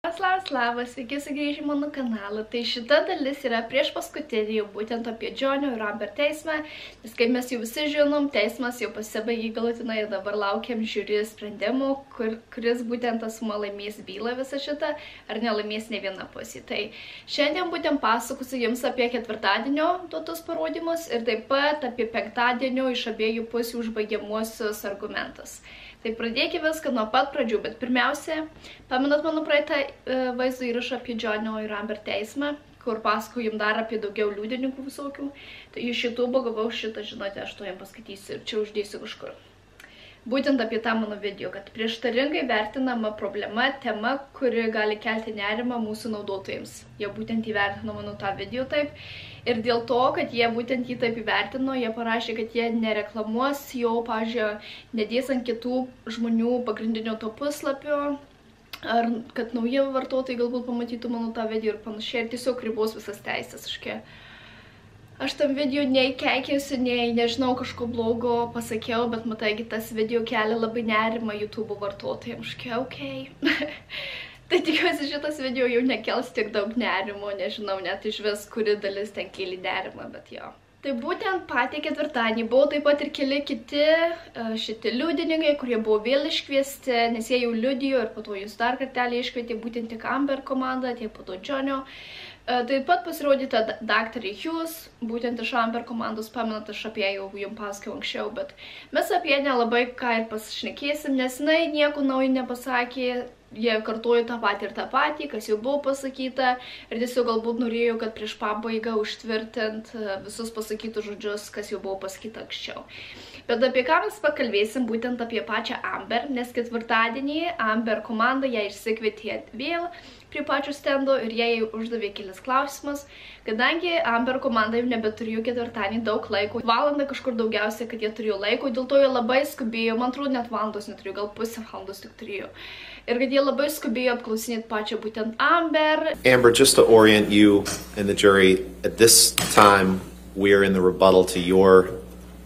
Labas, sveiki sugrįžę į mano kanalą. Tai šita dalis yra prieš paskutinį jau būtent apie Johnny ir Amber teismą, nes kaip mes jau visi žinom, teismas jau pasibaigė galutinai ir dabar laukiam žiūri sprendimų, kuris būtent asmuo laimės bylą visą šitą, ar nelaimės ne viena pusė. Tai šiandien būtent pasakosiu jums apie ketvirtadienio duotus parodymus ir taip pat apie penktadienio iš abiejų pusių užbaigiamuosius argumentus. Tai pradėkime viską nuo pat pradžių, bet pirmiausia, pamenat mano praeitą vaizdo įrašą apie Johnny ir Amber teismą, kur pasakoju jums dar apie daugiau liudininkų visokių. Tai iš YouTube gavau šitą žinutę, aš to jums paskaitysiu ir čia uždėsiu kažkur. Būtent apie tą mano video, kad prieštaringai vertinama problema, tema, kuri gali kelti nerimą mūsų naudotojams. Jie būtent įvertino mano tą video taip. Ir dėl to, kad jie būtent jį taip įvertino, jie parašė, kad jie nereklamuos jo, pavyzdžiui, nedės ant kitų žmonių pagrindinio to puslapio, ar kad nauji vartotojai galbūt pamatytų mano tą video ir panašiai, ir tiesiog ribos visas teisės. Aš tam video nei keikiausi, nei nežinau kažko blogo pasakiau, bet mataigi tas video kelia labai nerimą YouTube vartotojams. Okay. Tai tikiuosi šitas video jau nekels tiek daug nerimo, nežinau net iš vis, kuri dalis ten kėlė nerimą, bet jo. Tai būtent patį ketvirtadienį buvo taip pat ir keli kiti šitie liudininkai, kurie buvo vėl iškviesti, nes jie jau liudijo ir po to jūs dar kartelį iškvietė būtent tik Amber komandą, tiek po to Johnny. Taip pat pasirodyta daktarė Hughes, būtent iš Amber komandos, pamenat, aš apie ją jau jums pasakiau anksčiau, bet mes apie ją nelabai ką ir pasišnekėsim, nes jinai nieko naujo nepasakė, jie kartojo tą patį ir tą patį, kas jau buvo pasakyta, ir tiesiog galbūt norėjo, kad prieš pabaigą užtvirtint visus pasakytus žodžius, kas jau buvo pasakyta anksčiau. Bet apie ką mes pakalbėsim, būtent apie pačią Amber, nes ketvirtadienį Amber komanda ją išsikvietė vėl prie pačių stendo ir jie uždavė kelis klausimus, kadangi Amber komanda jau nebeturėjo ketvirtadienį daug laiko, valandą kažkur daugiausiai, kad jie turėjo laiko, dėl to jie labai skubėjo, man atrodo net valandos neturėjo, gal pusę valandos tik turėjo. Ir kad jie labai skubėjo apklausinėti pačią būtent Amber. Amber, just to orient you and the jury, at this time we are in the rebuttal to your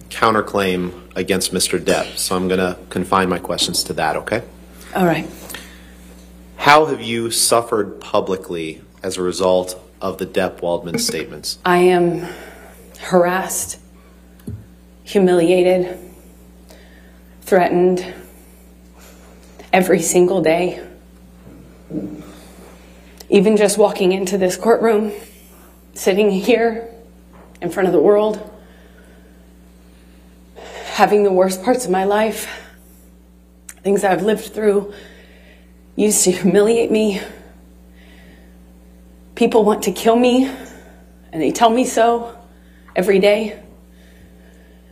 counterclaim against Mr. Depp. So I'm going to confine my questions to that, okay? All right. How have you suffered publicly as a result of the Depp-Waldman statements? I am harassed, humiliated, threatened every single day. Even just walking into this courtroom, sitting here in front of the world, having the worst parts of my life, things I've lived through, used to humiliate me. People want to kill me, and they tell me so every day.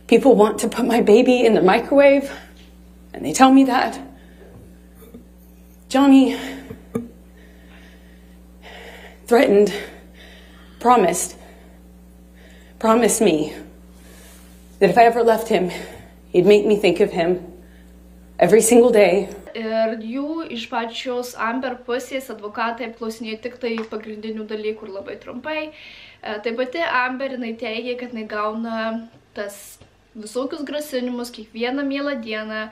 People want to put my baby in the microwave, and they tell me that. Johnny threatened, promised me that if I ever left him, he'd make me think of him every single day. Ir jų iš pačios Amber pusės advokatai apklausinėjo tik tai pagrindinių dalykų ir labai trumpai. Taip pati Amber, jinai teigia, kad jinai gauna tas visokius grasinimus kiekvieną mielą dieną,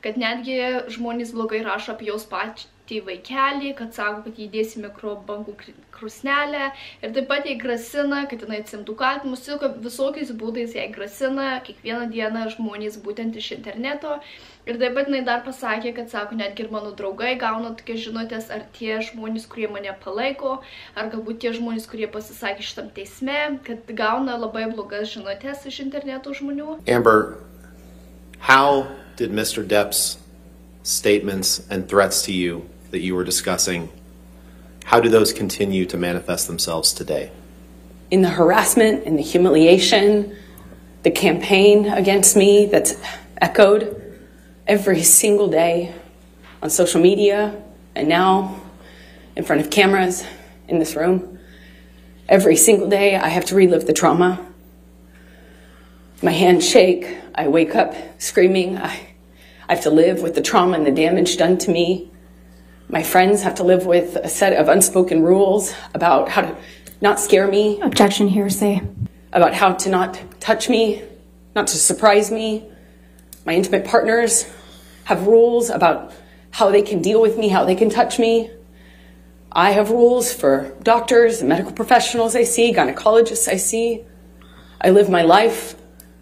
kad netgi žmonės blogai rašo apie jos patį vaikelį, kad sako, kad jį įdės į mikrobangų krūsnelę, ir taip pat jai grasina, kad jinai atsimtų kaltinimus, visokiais būdais jai grasina kiekvieną dieną žmonės būtent iš interneto. Ir taip pat jinai dar pasakė, kad sako, netgi ir mano draugai gauna tokias žinutės, ar tie žmonės, kurie mane palaiko, ar galbūt tie žmonės, kurie pasisakė šitam teisme, kad gauna labai blogas žinutės iš interneto žmonių. Amber, how did Mr. Depp's statements and threats to you that you were discussing, how do those continue to manifest themselves today? In the harassment, in the humiliation, the campaign against me that's echoed every single day on social media, and now in front of cameras in this room. Every single day I have to relive the trauma. My hands shake. I wake up screaming. I have to live with the trauma and the damage done to me. My friends have to live with a set of unspoken rules about how to not scare me. Objection, hearsay. About how to not touch me, not to surprise me. My intimate partners have rules about how they can deal with me, how they can touch me. I have rules for doctors, medical professionals I see, gynecologists I see. I live my life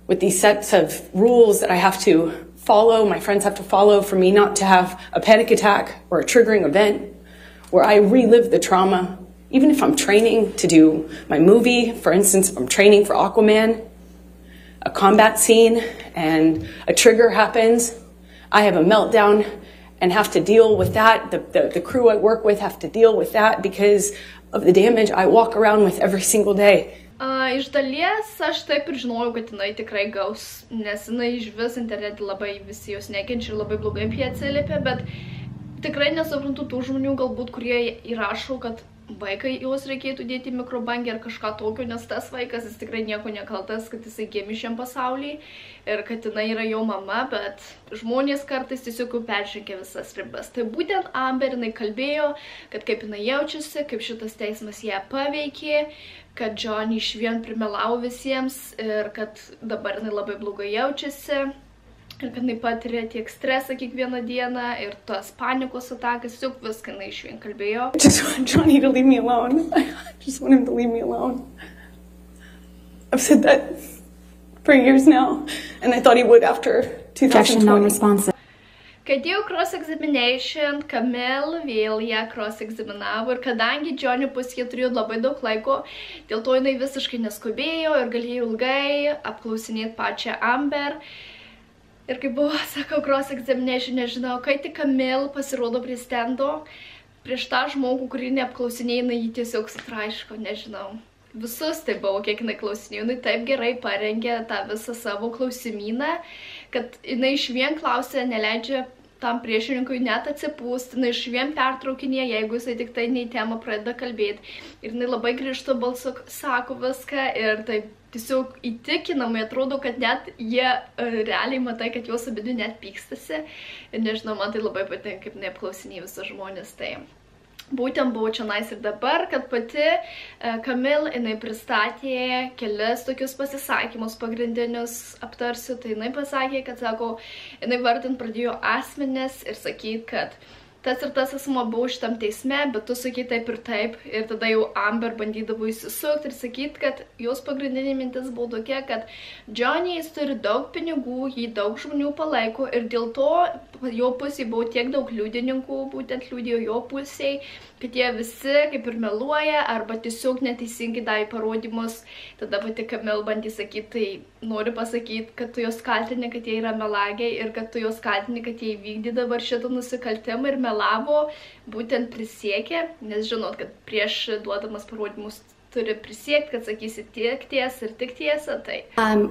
with these sets of rules that I have to follow, my friends have to follow for me not to have a panic attack or a triggering event where I relive the trauma. Even if I'm training to do my movie, for instance, if I'm training for Aquaman, a combat scene and a trigger happens, I have a meltdown and have to deal with that. The crew I work with have to deal with that because of the damage I walk around with every single day. Iš dalies aš taip ir žinojau, kad jinai tikrai gaus, nes jinai iš vis internete labai visi jos nekenčia ir labai blogai apie ją atsiliepia, bet tikrai nesuprantu tų žmonių galbūt, kurie įrašo, kad vaikai jos reikėtų dėti į mikrobangę ar kažką tokio, nes tas vaikas jis tikrai nieko nekaltas, kad jisai gimė šiam pasaulyje ir kad jinai yra jo mama, bet žmonės kartais tiesiog jau peržengia visas ribas. Tai būtent Amber jinai kalbėjo, kad kaip jinai jaučiasi, kaip šitas teismas ją paveikė, kad Johnny išvien primelavo visiems ir kad dabar jinai labai blogai jaučiasi. Ir kad jinai patiria tiek stresą kiekvieną dieną ir tas panikos atakas, tiesiog viską jinai išvien kalbėjo. I just want Johnny to leave me alone. I just want him to leave me alone. I've said that for years now, and I thought he would after 2020. Kai atėjo cross-examination, Camille vėl ją cross-examinavo ir kadangi Johnny pusėje turėjo labai daug laiko, dėl to jinai visiškai neskubėjo ir galėjo ilgai apklausinėti pačią Amber. Ir kai buvo, sakau, cross-examination, nežinau, kai tik Camille pasirodo prie stendo, prieš tą žmogų, kurį neapklausinėjo, jinai jį tiesiog sutraiško, nežinau. Visus tai buvo, kiek jinai klausinėjo, jinai taip gerai parengė tą visą savo klausimyną, kad jinai išvien klausė, neleidžia tam priešininkui net atsipūsti, jinai išvien pertraukinė, jeigu jisai tik tai nei temą pradeda kalbėti. Ir jinai labai grįžto balsu sako viską ir taip tiesiog įtikinamai atrodo, kad net jie realiai matai, kad jos abidu net pykstasi. Ir nežinau, man tai labai patinka, kaip neapklausinė visus žmonės. Tai būtent buvo čionais ir dabar, kad pati Camille, jinai pristatė kelis tokius pasisakymus pagrindinius aptarsiu, tai jinai pasakė, kad, sako, jinai vardint pradėjo asmenis ir sakyti, kad tas ir tas asmuo buvo šitam teisme, bet tu sakai taip ir taip, ir tada jau Amber bandydavo įsisukti ir sakyti, kad jos pagrindinė mintis buvo tokia, kad Johnny jis turi daug pinigų, jį daug žmonių palaiko ir dėl to jo pusėje buvo tiek daug liudininkų, būtent liudijo jo pusėje, kad jie visi kaip ir meluoja arba tiesiog neteisingai davė parodymus. Tada pati Camille bandė sakyti, tai noriu pasakyti, kad tu jos kaltini, kad jie yra melagiai ir kad tu jos kaltini, kad jie įvykdė dabar šitą nusikaltimą ir melavo, būtent prisiekė, nes žinot, kad prieš duodamas parodymus turi prisiekti, kad sakysi tiek tiesą ir tik tiesą, tai.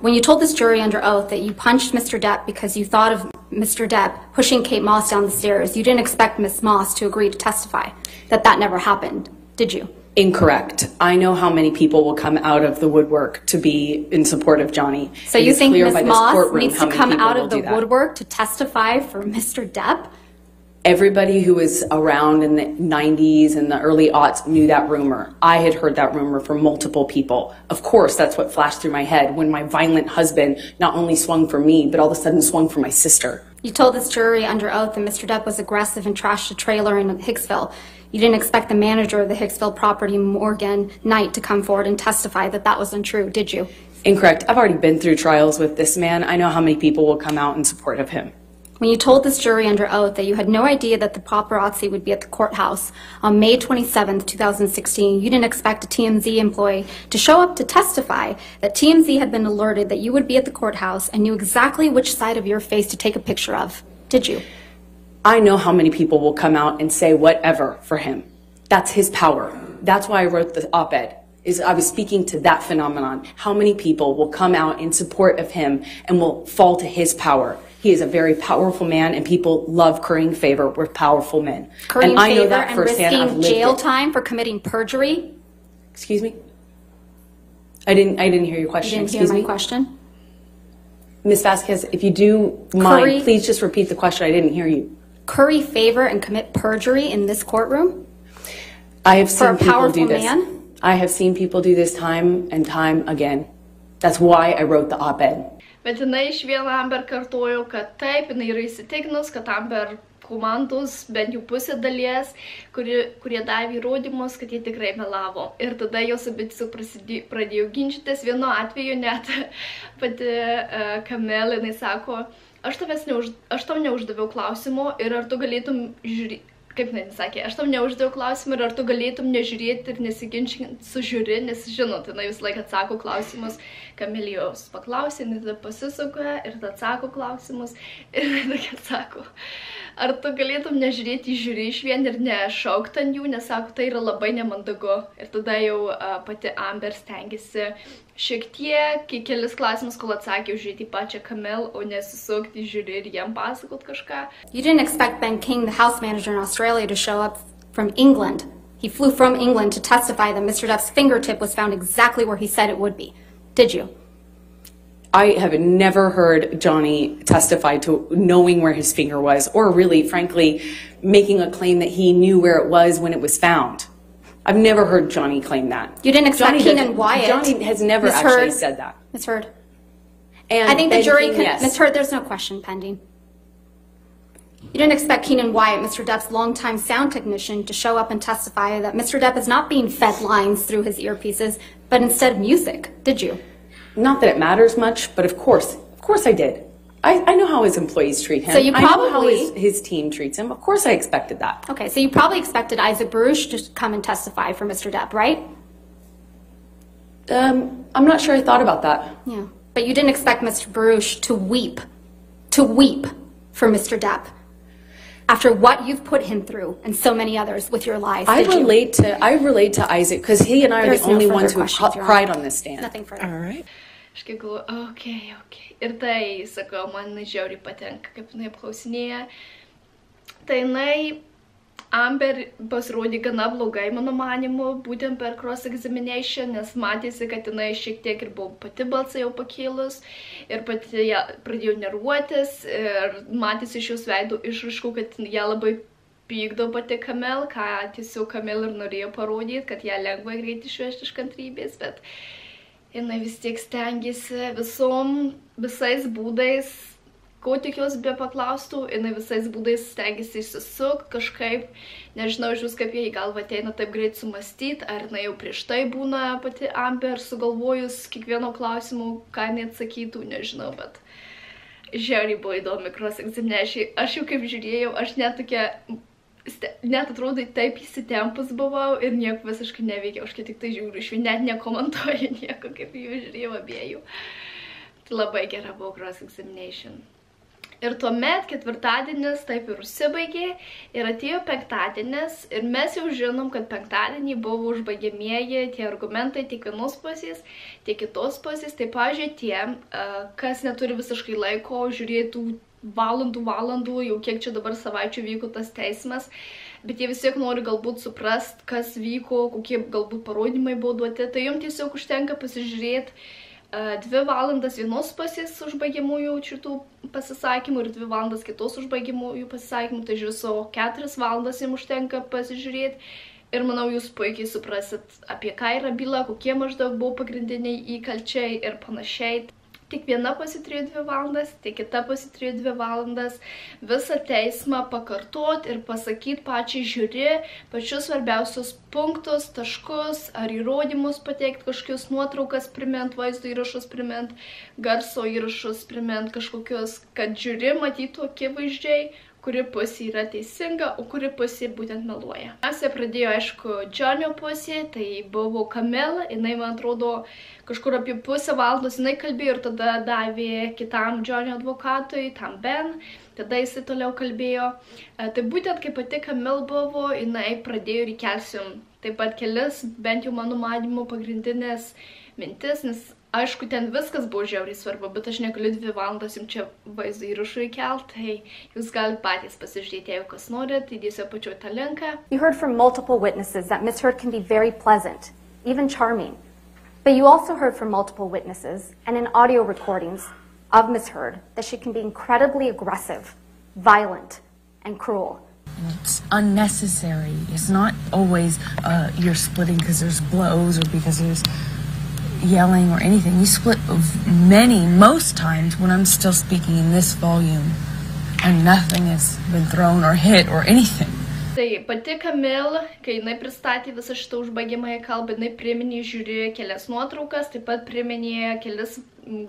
When you told this jury under oath that you punched Mr. Depp because you thought of Mr. Depp pushing Kate Moss down the stairs, you didn't expect Miss Moss to agree to testify that never happened, did you? Incorrect. I know how many people will come out of the woodwork to be in support of Johnny. So you think Miss Moss needs to come out of the woodwork to testify for Mr. Depp? Everybody who was around in the 90s and the early aughts knew that rumor. I had heard that rumor from multiple people. Of course, that's what flashed through my head when my violent husband not only swung for me, but all of a sudden swung for my sister. You told this jury under oath that Mr. Depp was aggressive and trashed a trailer in Hicksville. You didn't expect the manager of the Hicksville property, Morgan Knight, to come forward and testify that was untrue, did you? Incorrect. I've already been through trials with this man. I know how many people will come out in support of him. When you told this jury under oath that you had no idea that the paparazzi would be at the courthouse on May 27th, 2016, you didn't expect a TMZ employee to show up to testify that TMZ had been alerted that you would be at the courthouse and knew exactly which side of your face to take a picture of, did you? I know how many people will come out and say whatever for him. That's his power. That's why I wrote the op-ed. I was speaking to that phenomenon. How many people will come out in support of him and will fall to his power? He is a very powerful man, and people love currying favor with powerful men. Currying favor and risking jail time for committing perjury? Excuse me? I didn't hear your question. You didn't hear my question? Ms. Vasquez, if you do mind, please just repeat the question. I didn't hear you. Curry favor and commit perjury in this courtroom? I have seen people do this. For a powerful man? I have seen people do this time and time again. That's why I wrote the op-ed. Bet jinai iš vieno Amber kartojo, kad taip, jinai yra įsitikinus, kad Amber komandos, bent jau pusė dalies, kurie davė įrodymus, kad jie tikrai melavo. Ir tada jos abi tiesiog pradėjo ginčytis. Vienu atveju net pati Camille, jinai sako, aš tau neuždaviau klausimo ir ar tu galėtum žiūrėti, kaip sakė, aš tau neuždaviau klausimą ir ar tu galėtum nežiūrėti ir nesiginčinti su žiūri, nes žinot, jinai vis laik atsako klausimus, Kamilijos paklausė, jinai tada pasisuka ir tada atsako klausimus ir jinai tokia atsako, ar tu galėtum nežiūrėti į žiūri iš vien ir nešaukti ant jų, nes sako, tai yra labai nemandagu. Ir tada jau pati Amber stengiasi šiek tiek, kelis klausimus, kol atsakė užžiūrėti pačią Camille, o nesisukti žiūri ir jam pasakot kažką. You didn't expect Ben King, the house manager in Australia, to show up from England. He flew from England to testify that Mr. Depp's fingertip was found exactly where he said it would be. Did you? I have never heard Johnny testify to knowing where his finger was, or really, frankly, making a claim that he knew where it was when it was found. I've never heard Johnny claim that. You didn't expect Keenan Wyatt. Johnny has never actually said that. Ms. Heard. And I think the jury King, can, yes. Ms. Heard, there's no question pending. You didn't expect Keenan Wyatt, Mr. Depp's longtime sound technician, to show up and testify that Mr. Depp is not being fed lines through his earpieces, but instead music, did you? Not that it matters much, but of course I did. I know how his employees treat him. So you probably, I know how his team treats him. Of course I expected that. Okay, so you probably expected Isaac Baruch to come and testify for Mr. Depp, right? I'm not sure I thought about that. Yeah, but you didn't expect Mr. Baruch to weep for Mr. Depp after what you've put him through and so many others with your lies. I relate to Isaac because he and I are the only ones who cried on this stand. Nothing further. All right. Aš kai galvoju, okay. Ir tai, sakau, man žiauriai patenka, kaip jinai apklausinėja. Tai jinai Amber pasirodė gana blogai, mano manimu, būtent per cross-examination, nes matėsi, kad jinai šiek tiek ir buvo pati balsą jau pakėlus ir pati pradėjo nervuotis ir matėsi iš jos veidų išraiškų, kad ją labai pykdo pati Camille, ką tiesiog Camille ir norėjo parodyti, kad ją lengvai greit išvežti iš kantrybės, bet jinai vis tiek stengiasi visais būdais, ko tik jos be paklaustų, jinai visais būdais stengiasi išsisukti kažkaip, nežinau iš vis, kaip jie į galvą ateina taip greit sumastyti, ar jinai jau prieš tai būna pati Amber sugalvojus kiekvieno klausimu, ką jinai atsakytų, nežinau, bet žiauriai buvo įdomi cross-examination. Aš jau kaip žiūrėjau, aš net atrodo taip įsitempus buvau ir nieko visiškai neveikiau, aš tik tai žiūriu, iš jų net nekomentuoju nieko, kaip jų žiūrėjau abiejų. Tai labai gera buvo cross-examination. Ir tuomet ketvirtadienis taip ir užsibaigė ir atėjo penktadienis ir mes jau žinom, kad penktadienį buvo užbaigiamieji tie argumentai tiek vienos pusės, tiek kitos pusės. Tai pavyzdžiui tiem, kas neturi visiškai laiko žiūrėtų valandų, jau kiek čia dabar savaičių vyko tas teismas, bet jie vis tiek nori galbūt suprast, kas vyko, kokie galbūt parodymai buvo duoti, tai jums tiesiog užtenka pasižiūrėti 2 valandas vienos pusės užbaigiamųjų šitų pasisakymų ir 2 valandas kitos užbaigiamųjų pasisakymų, tai iš viso 4 valandas jums užtenka pasižiūrėti ir manau jūs puikiai suprasit, apie ką yra byla, kokie maždaug buvo pagrindiniai įkalčiai ir panašiai. Tik viena pasiturėjo 2 valandas, tik kita pasiturėjo 2 valandas visą teismą pakartot ir pasakyti pačiai žiūri, pačius svarbiausius punktus, taškus ar įrodymus pateikti, kažkokius nuotraukas primint, vaizdo įrašus primint, garso įrašus primint, kažkokius, kad žiūri matytų akivaizdžiai, kuri pusė yra teisinga, o kuri pusė būtent meluoja. Mes pradėjo, aišku, Johnio pusė, tai buvo Camille, jinai, man atrodo, kažkur apie pusę valandos jinai kalbėjo ir tada davė kitam Johnio advokatui, tam Ben, tada jisai toliau kalbėjo. Tai būtent, kai pati Camille buvo, jinai pradėjo ir įkelsim taip pat kelis, bent jau mano manymu, pagrindinės mintis, nes aišku, ten viskas buvo žiauriai svarbu, bet aš negaliu 2 valandas jums čia vaizdo įrašų įkelt, tai jūs galite patys pasižiūrėti, jeigu kas norit, įdėsiu apačioj tą linką. You heard from multiple witnesses that Ms. Heard can be very pleasant, even charming. But you also heard from multiple witnesses and in audio recordings of Ms. Heard that she can be incredibly aggressive, violent, and cruel. It's unnecessary. It's not always you're splitting because there's blows or because there's yelling or anything. You split most times when I'm still speaking in this volume. And nothing has been thrown or hit or anything. Tai pati Camille, kai jinai pristatė visą šitą užbaigiamąją kalbą, jinai priminė, žiūrėjo kelias nuotraukas, taip pat priminė kelias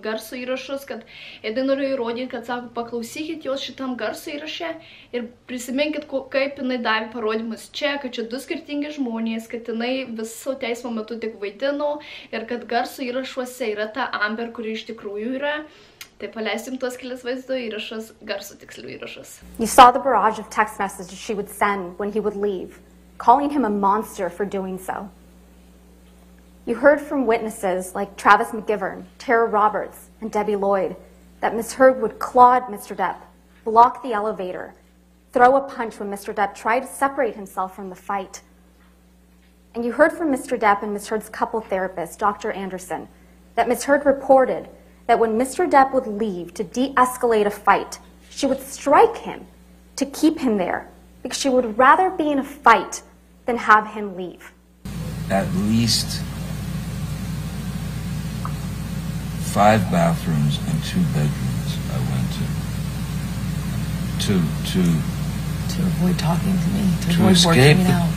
garso įrašus, kad jinai norėjo įrodyti, kad sako, paklausykit jos šitam garso įraše ir prisiminkit, kaip jinai davė parodymus čia, kad čia du skirtingi žmonės, kad jinai viso teismo metu tik vaidino ir kad garso įrašuose yra ta Amber, kuri iš tikrųjų yra. Tai paleisim tuos kelias vaizdo įrašus, garso tikslių įrašus. You saw the barrage of text messages she would send when he would leave, calling him a monster for doing so. You heard from witnesses like Travis McGivern, Tara Roberts, and Debbie Lloyd that Ms. Heard would clod Mr. Depp, block the elevator, throw a punch when Mr. Depp tried to separate himself from the fight. And you heard from Mr. Depp and Ms. Heard's couple therapist, Dr. Anderson, that Ms. Heard reported that when Mr. Depp would leave to de-escalate a fight, she would strike him to keep him there because she would rather be in a fight than have him leave. At least 5 bathrooms and 2 bedrooms I went to avoid talking to me, to avoid escape working out.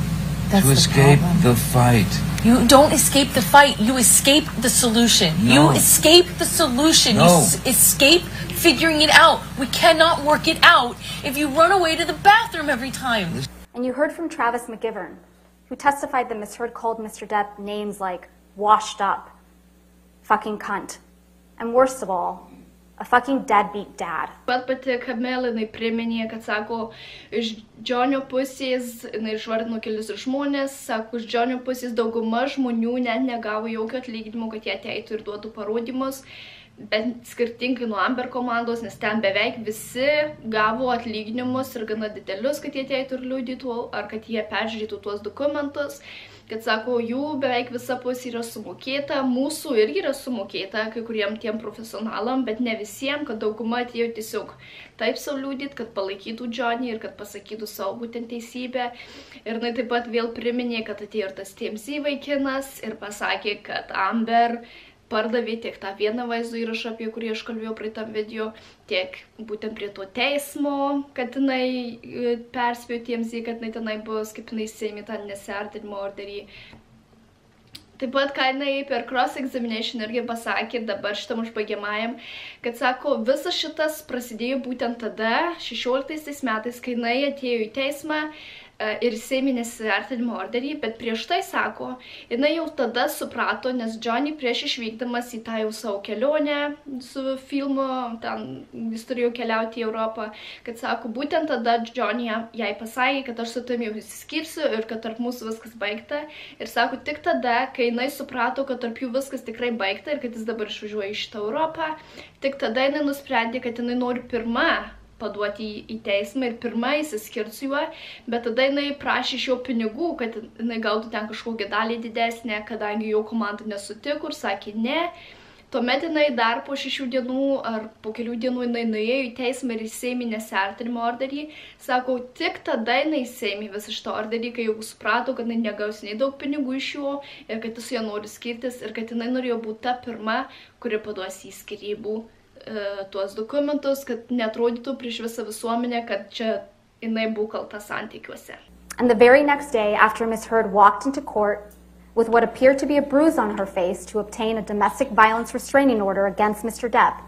That's to escape the fight. You don't escape the fight. You escape the solution. No. You escape the solution. No. You escape figuring it out. We cannot work it out if you run away to the bathroom every time. And you heard from Travis McGivern, who testified that Ms. Heard called Mr. Depp names like washed up, fucking cunt, and worst of all, a fucking deadbeat dad. Bet pati Camille, jinai priminė, kad sako, iš Johnio pusės, jinai išvardino kelius žmonės, sako, iš Johnio pusės dauguma žmonių net negavo jokio atlyginimo, kad jie ateitų ir duotų parodymus, bet skirtingai nuo Amber komandos, nes ten beveik visi gavo atlyginimus ir gana didelius, kad jie ateitų ir liudytų, ar kad jie peržiūrėtų tuos dokumentus. Kad sako, jų beveik visa pusė yra sumokėta, mūsų irgi yra sumokėta kai kuriem tiem profesionalam, bet ne visiems, kad dauguma atėjo tiesiog taip savo liudyt, kad palaikytų Johnny ir kad pasakytų savo būtent teisybę. Ir jinai taip pat vėl priminė, kad atėjo ir tas TMZ vaikinas ir pasakė, kad Amber pardavė tiek tą vieną vaizdo įrašą, apie kurį aš kalbėjau praeitam video, tiek būtent prie to teismo, kad jinai perspėjo TMZ, kad jinai tenai bus, kaip jinai įsėmė tą nesiartinimo orderį. Taip pat, ką jinai per cross-examination irgi pasakė dabar šitam užbaigiamajam, kad sako, visas šitas prasidėjo būtent tada, 16 metais, kai jinai atėjo į teismą ir įsėmė nesiartinimo orderį, bet prieš tai, sako, jinai jau tada suprato, nes Johnny prieš išvykdamas į tą jau savo kelionę su filmu, ten jis turėjo keliauti į Europą, kad sako, būtent tada Johnny jai pasakė, kad aš su tavimi jau išsiskirsiu ir kad tarp mūsų viskas baigta. Ir sako, tik tada, kai jinai suprato, kad tarp jų viskas tikrai baigta ir kad jis dabar išvažiuoja į šitą Europą, tik tada jinai nusprendė, kad jinai nori pirma paduoti į teismą ir pirmą įsiskirti su juo, bet tada jinai prašė iš jo pinigų, kad jinai gautų ten kažkokią dalį didesnę, kadangi jo komanda nesutiko ir sakė ne. Tuomet jinai dar po 6 dienų ar po kelių dienų jinai nuėjo į teismą ir įsėmė nesiartinimo orderį. Sako, tik tada jinai įsėmė visą šitą orderį, kai jau suprato, kad jinai negaus nei daug pinigų iš jo ir kad jis su juo nori skirtis ir kad jinai norėjo būti ta pirma, kuri paduos į skyrybų tuos dokumentus, kad neatrodytų prieš visą visuomenę, kad čia jinai buvo kalta santykiuose. And the very next day, after Ms. Heard walked into court with what appeared to be a bruise on her face to obtain a domestic violence restraining order against Mr. Depp,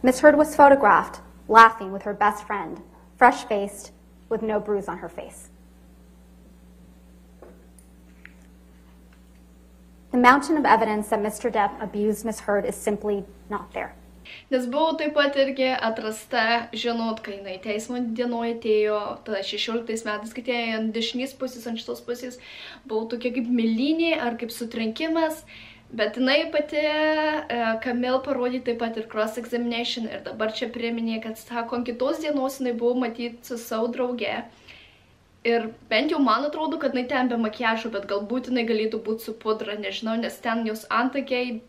Ms. Heard was photographed laughing with her best friend, fresh-faced, with no bruise on her face. The mountain of evidence that Mr. Depp abused Ms. Heard is simply not there. Nes buvo taip pat irgi atrasta, žinot, kai jinai teismo dienoje atėjo, tada 16 metais, kai atėjo ant dešinės pusės, ant šitos pusės, buvo tokia kaip milinė ar kaip sutrenkimas, bet jinai pati Camille parodė taip pat ir cross-examination ir dabar čia priminė, kad sako, ant kitos dienos jinai buvo matyti su savo drauge. Ir bent jau man atrodo, kad jinai ten be makiažo, bet galbūt jinai galėtų būti su pudra, nežinau, nes ten jos antakiai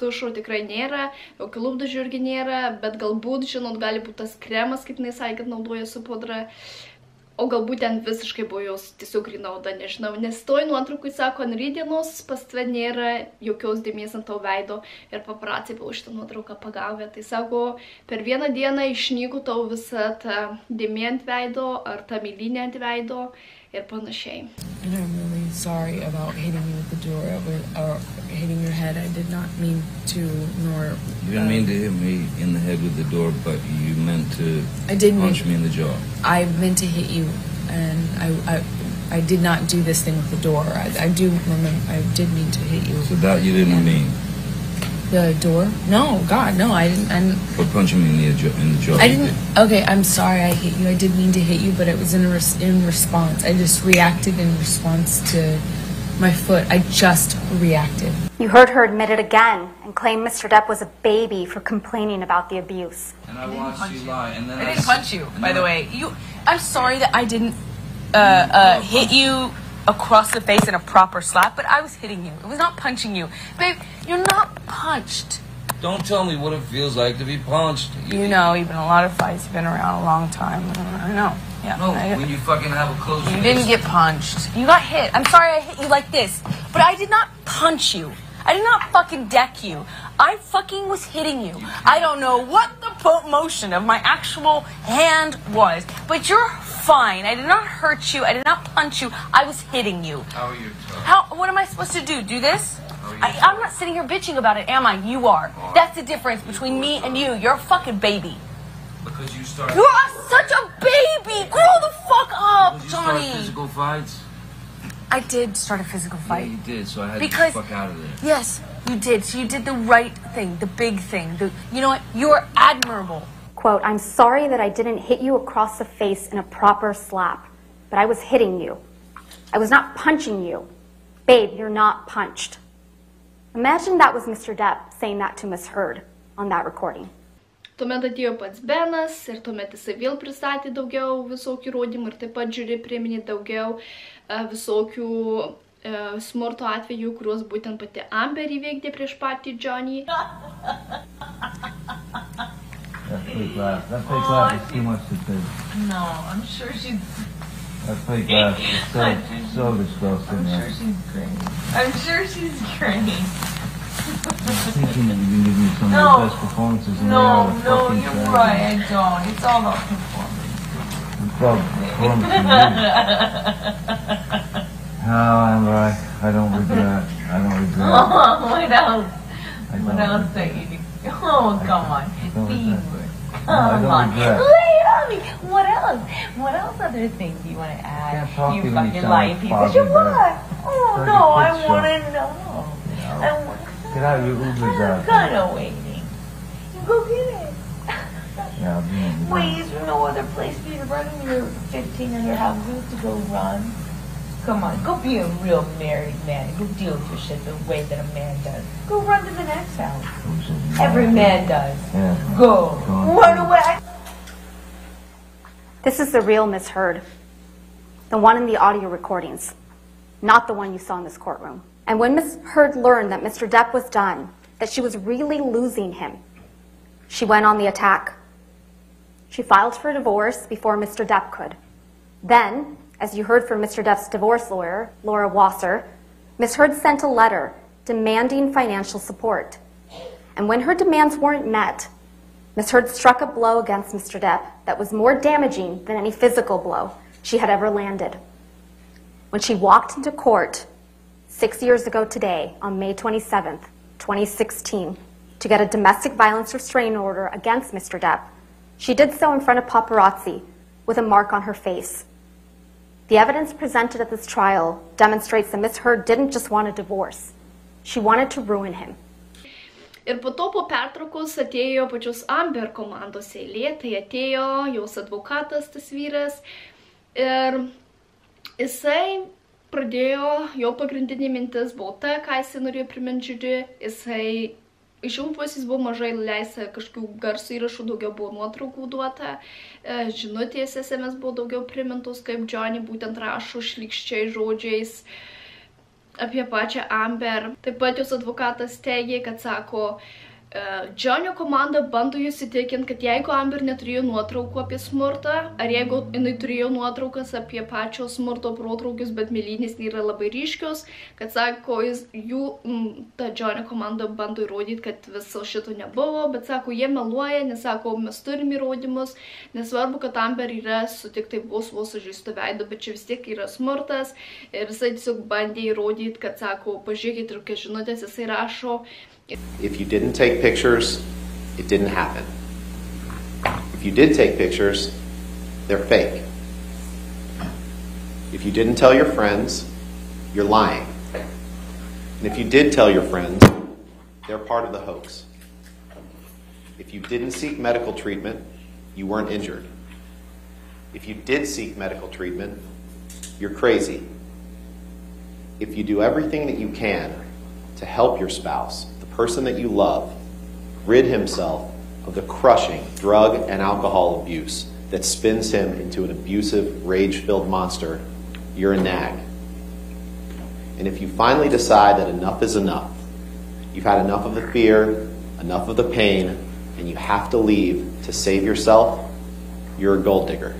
tušo tikrai nėra, jokių lūpdažių irgi nėra, bet galbūt, žinot, gali būti tas kremas, kaip jinai sakė, kad naudoja su pudra. o galbūt ten visiškai buvo jos tiesiog grinauda, nežinau, nes toj nuotraukui sako, ant rytdienos pas tave nėra jokios dėmės ant tavo veido ir paparaciai buvo šitą nuotrauką pagavę. Tai sako, per vieną dieną išnyko tau visa ta dėmė ant veido ar ta mylinė ant veido ir panašiai. And I'm really sorry about hitting you with the door or hitting your head. I did not mean to, nor... You didn't mean to hit me in the head with the door, but you meant to punch me in the jaw. I meant to hit you, and I did not do this thing with the door. I do remember, I did mean to hit you. So that you didn't mean? The door? No, God, no, I didn't. But punching me in the jaw. I didn't. Okay, I'm sorry I hit you. I did mean to hit you, but it was in response. I just reacted in response to my foot. I just reacted. You heard her admit it again and claim Mr. Depp was a baby for complaining about the abuse. And I watched you lie, and then I didn't punch you, by the way. I'm sorry that I didn't hit you across the face in a proper slap, but I was hitting you. It was not punching you. Babe, you're not punched. Don't tell me what it feels like to be punched. You know, you've been in a lot of fights. You've been around a long time. I know. Yeah. No, when you fucking have a close You didn't get punched. You got hit. I'm sorry I hit you like this, but I did not punch you. I did not fucking deck you. I fucking was hitting you. I don't know what the motion of my actual hand was, but you're fine. I did not hurt you. I did not punch you. I was hitting you. How are you tough? What am I supposed to do? Do this? I'm not sitting here bitching about it, am I? You are. That's the difference between me and you. You're a fucking baby. Because you started... You are such a baby! Grow the fuck up, Did you Johnny! start physical fights? I did start a physical fight. Yeah, you did, so I had Because- to get the fuck out of there. Yes, you did. So you did the right thing, the big thing. You know what? You are admirable. Quote, I'm sorry that I didn't hit you across the face in a proper slap, but I was hitting you. I was not punching you. Babe, you're not punched. Imagine that was Mr. Depp saying that to Miss Heard on that recording. Tuomet atėjo pats Benas ir tuomet jisai vėl pristatė daugiau visokių įrodymų ir taip pat žiūri priminė daugiau visokių smurto atvejų, kuriuos būtent pati Amber įvykdė prieš patį Johnny. That fake laugh. That fake laugh is too much to take. No, I'm sure she's... That fake laugh is so disgusting. I'm sure she's great. I'm thinking that you can give me some of the best performances in the world. No, you're right, I don't. It's all about performance. It's about performance. No, Amber, I don't regret. I don't regret. Oh, what else? What don't else that you do? Oh, come on. don't Be regret. good. No, I Come don't on. regret. Lay it on me. What else? What else other things do you want to add? Can't talk You to me, you fucking sound lying like piece of Bobby shit. Bear. What? Oh, Turn no, your I kids want show. to know. I want Get out your Ubers out. I'm kind of waiting. You go get it. Yeah, I'll be in the Wait, is there no other place for you to run in your 1,500 houses to go run? Come on, go be a real married man. Go deal with your shit the way that a man does. Go run to the next house. Every man does. Yeah. Go. Run away. This is the real Miss Heard, the one in the audio recordings, not the one you saw in this courtroom. And when Miss Heard learned that Mr. Depp was done, that she was really losing him, she went on the attack. She filed for divorce before Mr. Depp could. Then, as you heard from Mr. Depp's divorce lawyer, Laura Wasser, Miss Heard sent a letter demanding financial support. And when her demands weren't met, Miss Heard struck a blow against Mr. Depp that was more damaging than any physical blow she had ever landed. When she walked into court 6 years ago today, on May 27th, 2016, to get a domestic violence restraining order against Mr. Depp, she did so in front of paparazzi with a mark on her face. The evidence presented at this trial demonstrates that Miss Heard didn't just want a divorce. She wanted to ruin him. Ir po to po pertraukos atėjo pačios Amber komandos eilė, tai atėjo jos advokatas, tas vyras, ir jisai pradėjo, jo pagrindinė mintis buvo ta, ką jisai norėjo priminti žiūri, jisai iš jų pusės buvo mažai leista kažkokių garsų įrašų, daugiau buvo nuotraukų duota, žinutės SMS buvo daugiau primintos, kaip Johnny būtent rašo šlykščiais žodžiais apie pačią Amber. Taip pat jos advokatas teigė, kad sako, Johnny komanda bando jūs įtikinti, kad jeigu Amber neturėjo nuotraukų apie smurtą, ar jeigu jinai turėjo nuotraukas apie pačio smurto protraukius, bet mėlynės nėra labai ryškios, kad sako, ta Johnny komanda bando įrodyti, kad viso šito nebuvo, bet sako, jie meluoja, nes sako, mes turim įrodymus, nesvarbu, kad Amber yra sutiktai vos sužeisto veido, bet čia vis tiek yra smurtas ir jisai tiesiog bandė įrodyti, kad sako, pažiūrėkit, ir kai žinutės jisai rašo. If you didn't take pictures, it didn't happen. If you did take pictures, they're fake. If you didn't tell your friends, you're lying. And if you did tell your friends, they're part of the hoax. If you didn't seek medical treatment, you weren't injured. If you did seek medical treatment, you're crazy. If you do everything that you can to help your spouse, person that you love, rid himself of the crushing drug and alcohol abuse that spins him into an abusive, rage-filled monster, you're a nag. And if you finally decide that enough is enough, you've had enough of the fear, enough of the pain, and you have to leave to save yourself, you're a gold digger.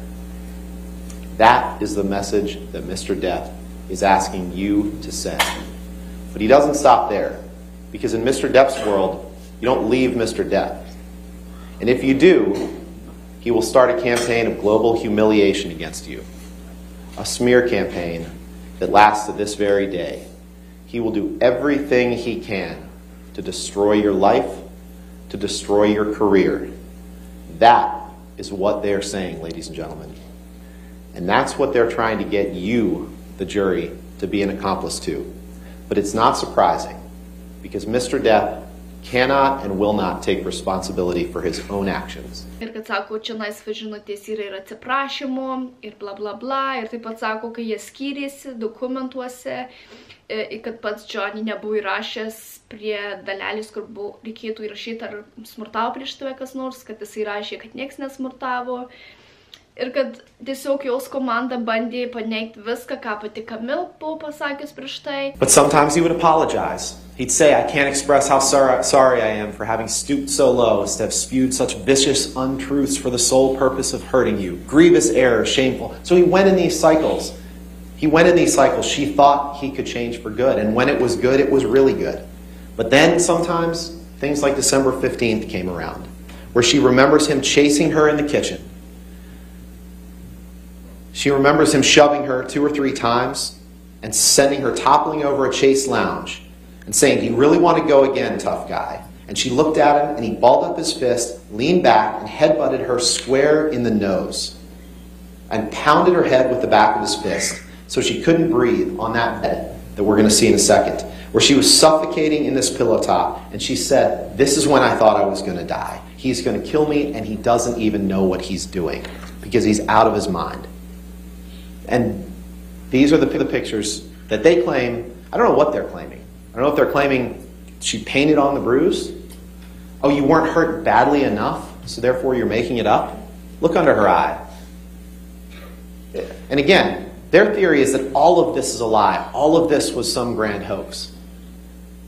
That is the message that Mr. Depp is asking you to send. But he doesn't stop there. Because in Mr. Depp's world, you don't leave Mr. Depp. And if you do, he will start a campaign of global humiliation against you. A smear campaign that lasts to this very day. He will do everything he can to destroy your life, to destroy your career. That is what they're saying, ladies and gentlemen. And that's what they're trying to get you, the jury, to be an accomplice to. But it's not surprising. Because Mr. Depp cannot and will not take responsibility for his own actions. Ir kad sako, čia laisvės žinutės yra ir atsiprašymo, ir bla bla bla, ir taip pat sako, kai jie skyrėsi dokumentuose, kad pats Johnny nebuvo įrašęs prie dalelės, kur reikėtų įrašyti, ar smurtavo prieš tave kas nors, kad jis įrašė, kad nieks nesmurtavo. Ir kad tiesiog jos komanda bandė paneigti viską, ką pati Camille buvo pasakius prieš tai. But sometimes he would apologize. He'd say, I can't express how sorry I am for having stooped so low as to have spewed such vicious untruths for the sole purpose of hurting you. Grievous error, shameful. So he went in these cycles. She thought he could change for good. And when it was good, it was really good. But then sometimes things like December 15th came around, where she remembers him chasing her in the kitchen. She remembers him shoving her 2 or 3 times and sending her toppling over a Chase lounge and saying, do you really want to go again, tough guy? And she looked at him and he balled up his fist, leaned back and headbutted her square in the nose and pounded her head with the back of his fist so she couldn't breathe on that bed that we're going to see in a second, where she was suffocating in this pillow top, and she said, this is when I thought I was going to die. He's going to kill me and he doesn't even know what he's doing because he's out of his mind. And these are the pictures that they claim. I don't know what they're claiming. I don't know if they're claiming she painted on the bruise. Oh, you weren't hurt badly enough, so therefore you're making it up. Look under her eye. And again, their theory is that all of this is a lie. All of this was some grand hoax.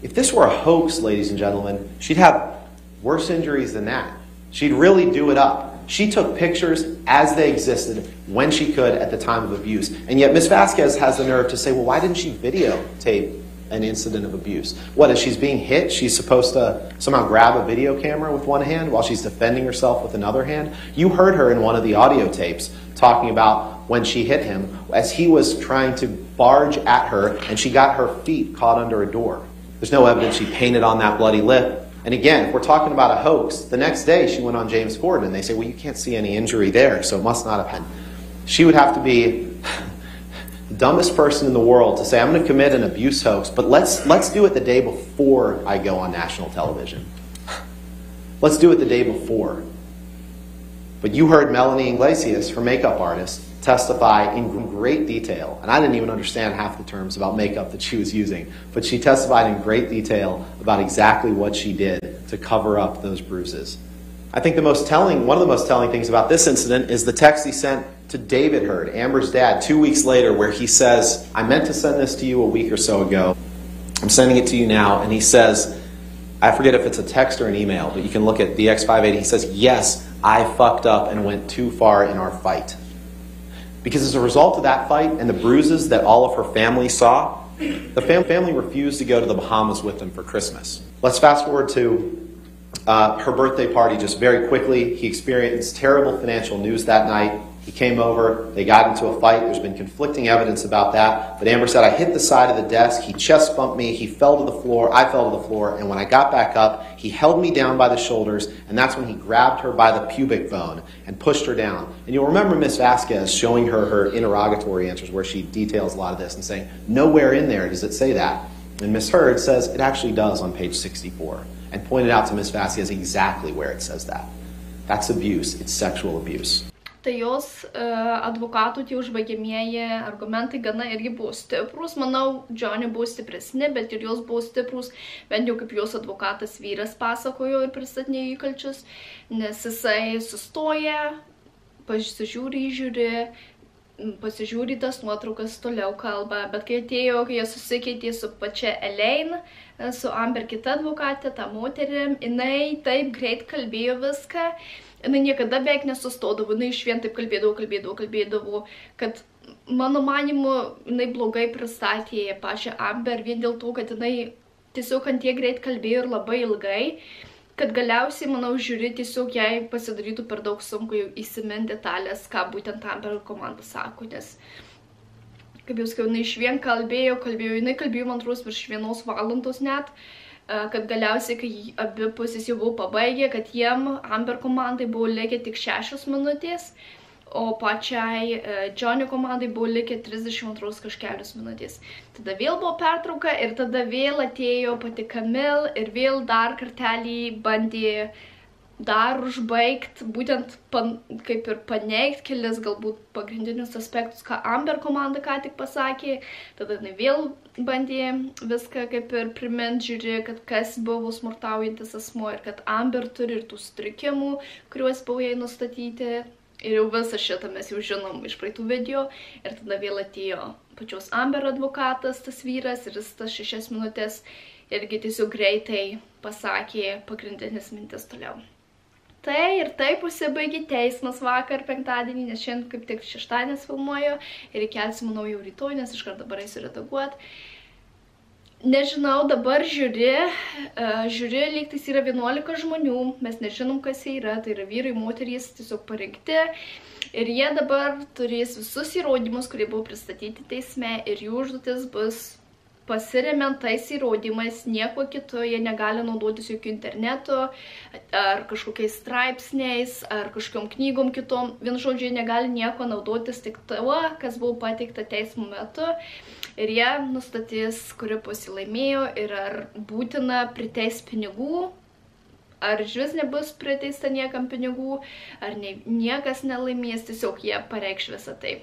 If this were a hoax, ladies and gentlemen, she'd have worse injuries than that. She'd really do it up. She took pictures as they existed when she could at the time of abuse. And yet Ms. Vasquez has the nerve to say, well, why didn't she videotape an incident of abuse? What, as she's being hit, she's supposed to somehow grab a video camera with one hand while she's defending herself with another hand? You heard her in one of the audio tapes talking about when she hit him as he was trying to barge at her and she got her feet caught under a door. There's no evidence she painted on that bloody lip. And again, if we're talking about a hoax, the next day she went on James Corden and they say, well, you can't see any injury there, so it must not have been. She would have to be the dumbest person in the world to say, I'm going to commit an abuse hoax, but let's do it the day before I go on national television. Let's do it the day before. But you heard Melanie Iglesias, her makeup artist, testify in great detail, and I didn't even understand half the terms about makeup that she was using, but she testified in great detail about exactly what she did to cover up those bruises. I think one of the most telling things about this incident is the text he sent to David Heard, Amber's dad, 2 weeks later, where he says, I meant to send this to you a week or so ago. I'm sending it to you now, and he says, I forget if it's a text or an email, but you can look at the X580. He says, yes, I fucked up and went too far in our fight. Because as a result of that fight and the bruises that all of her family saw, the family refused to go to the Bahamas with them for Christmas. Let's fast forward to her birthday party just very quickly. He experienced terrible financial news that night. He came over, they got into a fight. There's been conflicting evidence about that. But Amber said, I hit the side of the desk, he chest bumped me, he fell to the floor, I fell to the floor, and when I got back up, he held me down by the shoulders, and that's when he grabbed her by the pubic bone and pushed her down. And you'll remember Ms. Vasquez showing her her interrogatory answers where she details a lot of this and saying, nowhere in there does it say that. And Ms. Heard says it actually does on page 64, and pointed out to Ms. Vasquez exactly where it says that. That's abuse, it's sexual abuse. Tai jos advokatų tie užbaigiamieji argumentai gana irgi buvo stiprus. Manau, Johnny buvo stipresni, bet ir jos buvo stiprus, bent jau kaip jos advokatas vyras pasakojo ir pristatinėjo įkalčius, nes jisai sustoja, pasižiūri tas nuotraukas, toliau kalba, bet kai atėjo, kai jie susikeitė su pačia Elaine, su Amber kita advokatė, ta moterim, jinai taip greit kalbėjo viską, jinai niekada beveik nesustodavo, jinai išvien taip kalbėdavo, kad mano manimu, jinai blogai pristatė pačią Amber, vien dėl to, kad jinai tiesiog ant tiek greit kalbėjo ir labai ilgai, kad galiausiai, manau, žiūri tiesiog jai pasidarytų per daug sunku įsiminti detalės, ką būtent Amber komanda sako, nes, kaip jau sakiau, jinai išvien kalbėjo, jinai kalbėjo, man atrodo, virš 1 valandos net, kad galiausiai, kai abi pusės jau buvo pabaigę, kad jiem Amber komandai buvo likę tik 6 minutės, o pačiai Johnny komandai buvo likę 32 kažkelios minutės. Tada vėl buvo pertrauka ir tada vėl atėjo pati Camille ir vėl dar kartelį bandė dar užbaigti, būtent kaip ir paneigti kelis galbūt pagrindinius aspektus, ką Amber komanda ką tik pasakė. Tada vėl bandė viską kaip ir priminti, žiūrė, kad kas buvo smurtaujantis asmuo ir kad Amber turi ir tų sutrikimų, kuriuos buvo jai nustatyti. Ir jau visą šitą mes jau žinom iš praeitų video. Ir tada vėl atėjo pačios Amber advokatas, tas vyras, ir jis tas 6 minutės irgi tiesiog greitai pasakė pagrindinės mintis toliau. Tai ir taip užsibaigė teismas vakar penktadienį, nes šiandien kaip tik šeštadienis filmuoju ir įkelsiu, manau, jau rytoj, nes iškart dabar eisiu redaguoti. Nežinau, dabar žiūri, lygtais yra 11 žmonių, mes nežinom, kas jie yra, tai yra vyrai, moterys tiesiog parinkti. Ir jie dabar turės visus įrodymus, kurie buvo pristatyti teisme, ir jų užduotis bus pasiremiant tais įrodymais, nieko kito, jie negali naudotis jokių interneto, ar kažkokiais straipsniais, ar kažkokiom knygom kitom. Vien žodžiai negali nieko naudotis, tik tuo, kas buvo pateikta teismo metu. Ir jie nustatys, kuri pusė laimėjo ir ar būtina priteist pinigų, ar išvis nebus priteista niekam pinigų, ar niekas nelaimės, tiesiog jie pareikš visą tai.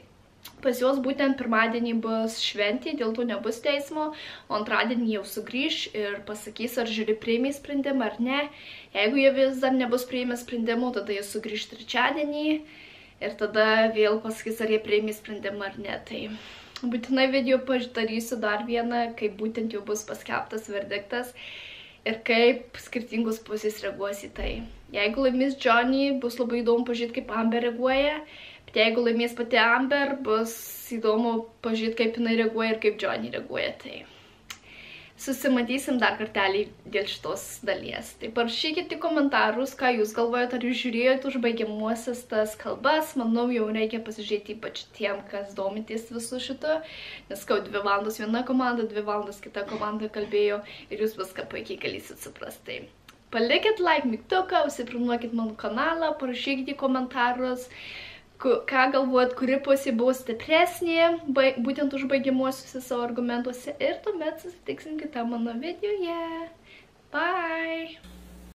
Pas juos būtent pirmadienį bus šventė, dėl to nebus teismo, o antradienį jau sugrįš ir pasakys, ar žiūri priėmė sprendimą ar ne. Jeigu jie vis dar nebus priėmę sprendimų, tada jie sugrįš trečiadienį ir tada vėl pasakys, ar jie priėmė sprendimą ar ne. Tai būtinai video padarysiu dar vieną, kaip būtent jau bus paskelbtas verdiktas ir kaip skirtingos pusės reaguos į tai. Jeigu laimės Johnny, bus labai įdomu pažiūrėti, kaip Amber reaguoja. Bet jeigu laimės pati Amber, bus įdomu pažiūrėti, kaip jinai reaguoja ir kaip Johnny reaguoja. Tai susimatysim dar kartelį dėl šitos dalies. Tai parašykite komentarus, ką jūs galvojate, ar jūs žiūrėjote užbaigiamuosias tas kalbas. Manau, jau reikia pasižiūrėti ypač tiem, kas domitės visu šito. Nes 2 valandos viena komanda, 2 valandos kita komanda kalbėjo ir jūs viską puikiai galėsit suprasti. Palikit like, mygtuką, užsiprenumeruokit mano kanalą, parašykite komentarus, ką galvojat, kuri pusė buvo stipresnė, būtent užbaigiamuosiuose savo argumentuose, ir tuomet susitiksim kitą mano videoje. Bye!